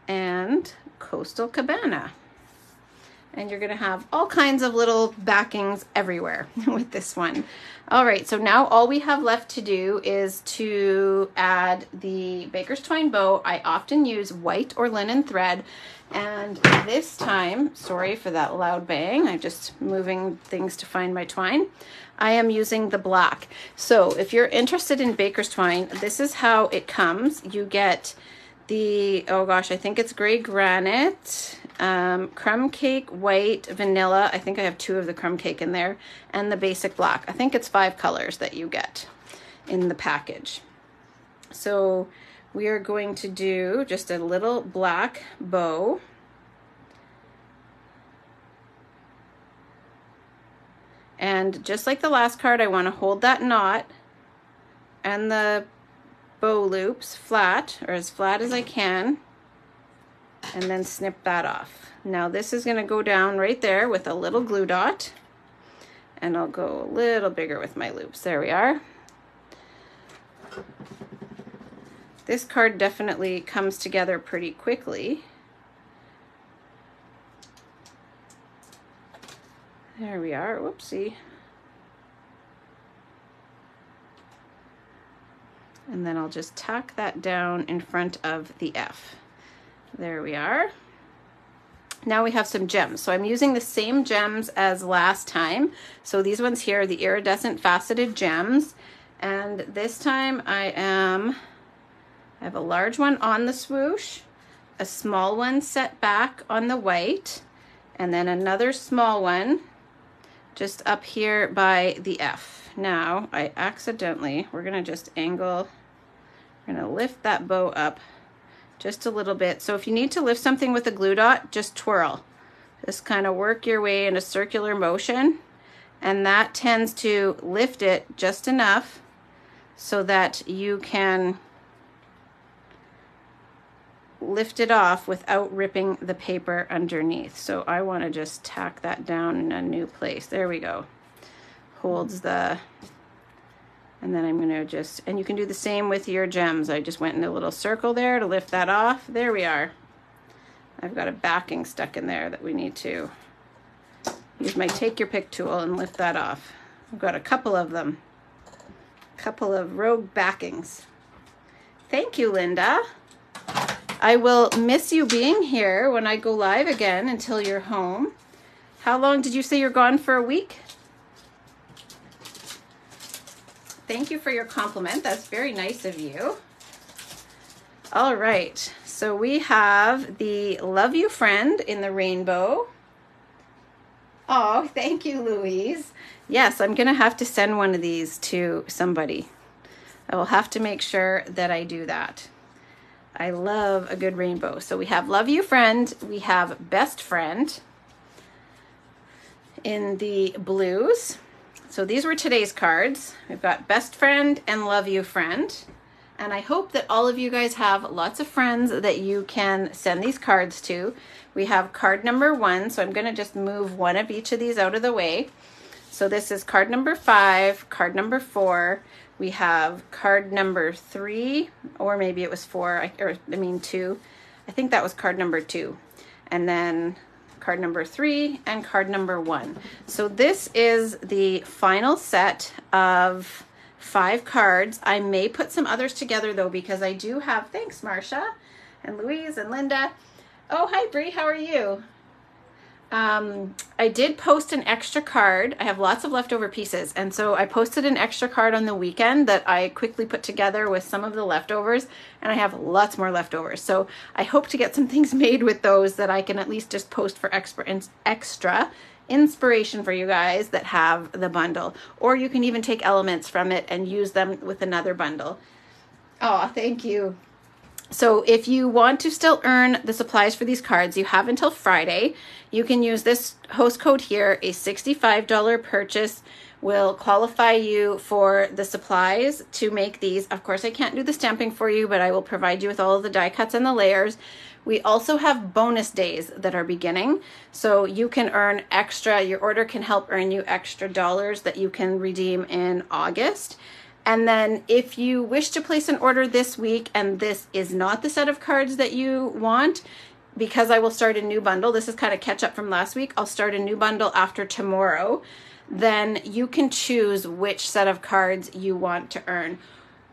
Speaker 1: and Coastal Cabana. And you're gonna have all kinds of little backings everywhere with this one. All right, so now all we have left to do is to add the Baker's Twine bow. I often use white or linen thread. And this time, sorry for that loud bang, I'm just moving things to find my twine. I am using the black. So if you're interested in Baker's Twine, this is how it comes. You get the, oh gosh, I think it's gray granite, crumb cake, white, vanilla. I think I have 2 of the crumb cake in there, and the basic black. I think it's 5 colors that you get in the package. So we are going to do just a little black bow. And just like the last card, I want to hold that knot and the bow loops flat, or as flat as I can, and then snip that off. Now this is going to go down right there with a little glue dot, and I'll go a little bigger with my loops. There we are. This card definitely comes together pretty quickly. There we are. Whoopsie. And then I'll just tack that down in front of the F. There we are. Now we have some gems. So I'm using the same gems as last time. So these ones here are the iridescent faceted gems. And this time I have a large one on the swoosh, a small one set back on the white, and then another small one just up here by the F. Now I accidentally, we're gonna just angle, we're gonna lift that bow up just a little bit. So if you need to lift something with a glue dot, just twirl. Just kind of work your way in a circular motion, and that tends to lift it just enough so that you can lift it off without ripping the paper underneath. So I want to just tack that down in a new place. There we go. Holds the And then I'm going to just, and you can do the same with your gems. I just went in a little circle there to lift that off. There we are. I've got a backing stuck in there that we need to use my take your pick tool and lift that off. I've got a couple of them. A couple of rogue backings. Thank you, Linda. I will miss you being here when I go live again until you're home. How long did you say you're gone for? A week? Thank you for your compliment. That's very nice of you. All right. So we have the Love You Friend in the rainbow. Oh, thank you, Louise. Yes, I'm going to have to send one of these to somebody. I will have to make sure that I do that. I love a good rainbow. So we have Love You Friend. We have Best Friend in the blues. So these were today's cards. We've got Best Friend and Love You Friend. And I hope that all of you guys have lots of friends that you can send these cards to. We have card number 1, so I'm going to just move one of each of these out of the way. So this is card number 5, card number 4. We have card number 3, or maybe it was 4, I mean 2. I think that was card number 2. And then card number 3 and card number 1. So this is the final set of 5 cards. I may put some others together though, because I do have, thanks Marsha and Louise and Linda. Oh, hi Bree, how are you? I did post an extra card. I have lots of leftover pieces. And so I posted an extra card on the weekend that I quickly put together with some of the leftovers, and I have lots more leftovers. So I hope to get some things made with those that I can at least just post for extra inspiration for you guys that have the bundle, or you can even take elements from it and use them with another bundle. Oh, thank you. So if you want to still earn the supplies for these cards, you have until Friday. You can use this host code here. A $65 purchase will qualify you for the supplies to make these. Of course, I can't do the stamping for you, but I will provide you with all of the die cuts and the layers. We also have bonus days that are beginning, so you can earn extra. Your order can help earn you extra dollars that you can redeem in August. And then if you wish to place an order this week and this is not the set of cards that you want, because I will start a new bundle, this is kind of catch up from last week, I'll start a new bundle after tomorrow, then you can choose which set of cards you want to earn.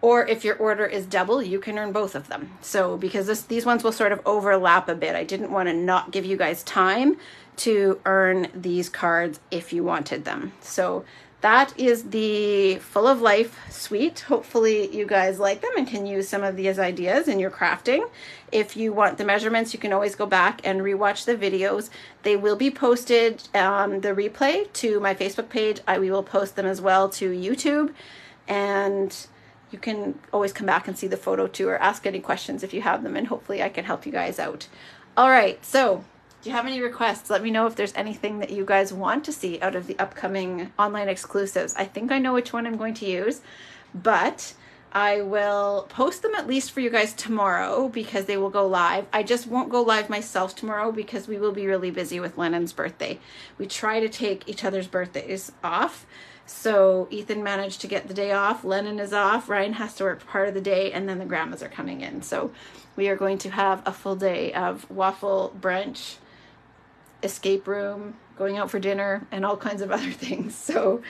Speaker 1: Or if your order is double, you can earn both of them. So because these ones will sort of overlap a bit, I didn't want to not give you guys time to earn these cards if you wanted them. So that is the Full of Life suite. Hopefully you guys like them and can use some of these ideas in your crafting. If you want the measurements, you can always go back and rewatch the videos. They will be posted, the replay, to my Facebook page. We will post them as well to YouTube. And you can always come back and see the photo too, or ask any questions if you have them, and hopefully I can help you guys out. All right, so do you have any requests? Let me know if there's anything that you guys want to see out of the upcoming online exclusives. I think I know which one I'm going to use, but I will post them at least for you guys tomorrow because they will go live. I just won't go live myself tomorrow because we will be really busy with Lennon's birthday. We try to take each other's birthdays off. So Ethan managed to get the day off. Lennon is off. Ryan has to work part of the day, and then the grandmas are coming in. So we are going to have a full day of waffle brunch, escape room, going out for dinner, and all kinds of other things. So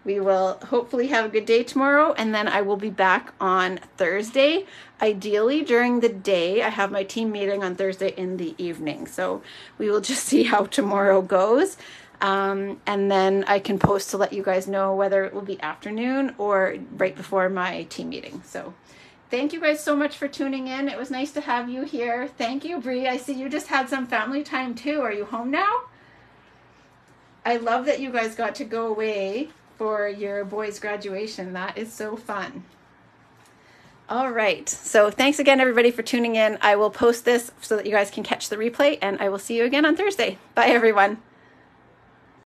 Speaker 1: we will hopefully have a good day tomorrow, and then I will be back on Thursday, ideally during the day. I have my team meeting on Thursday in the evening, so we will just see how tomorrow goes. And then I can post to let you guys know whether it will be afternoon or right before my team meeting. So thank you guys so much for tuning in. It was nice to have you here. Thank you, Bree. I see you just had some family time too. Are you home now? I love that you guys got to go away for your boys' graduation. That is so fun. All right. So thanks again, everybody, for tuning in. I will post this so that you guys can catch the replay, and I will see you again on Thursday. Bye, everyone.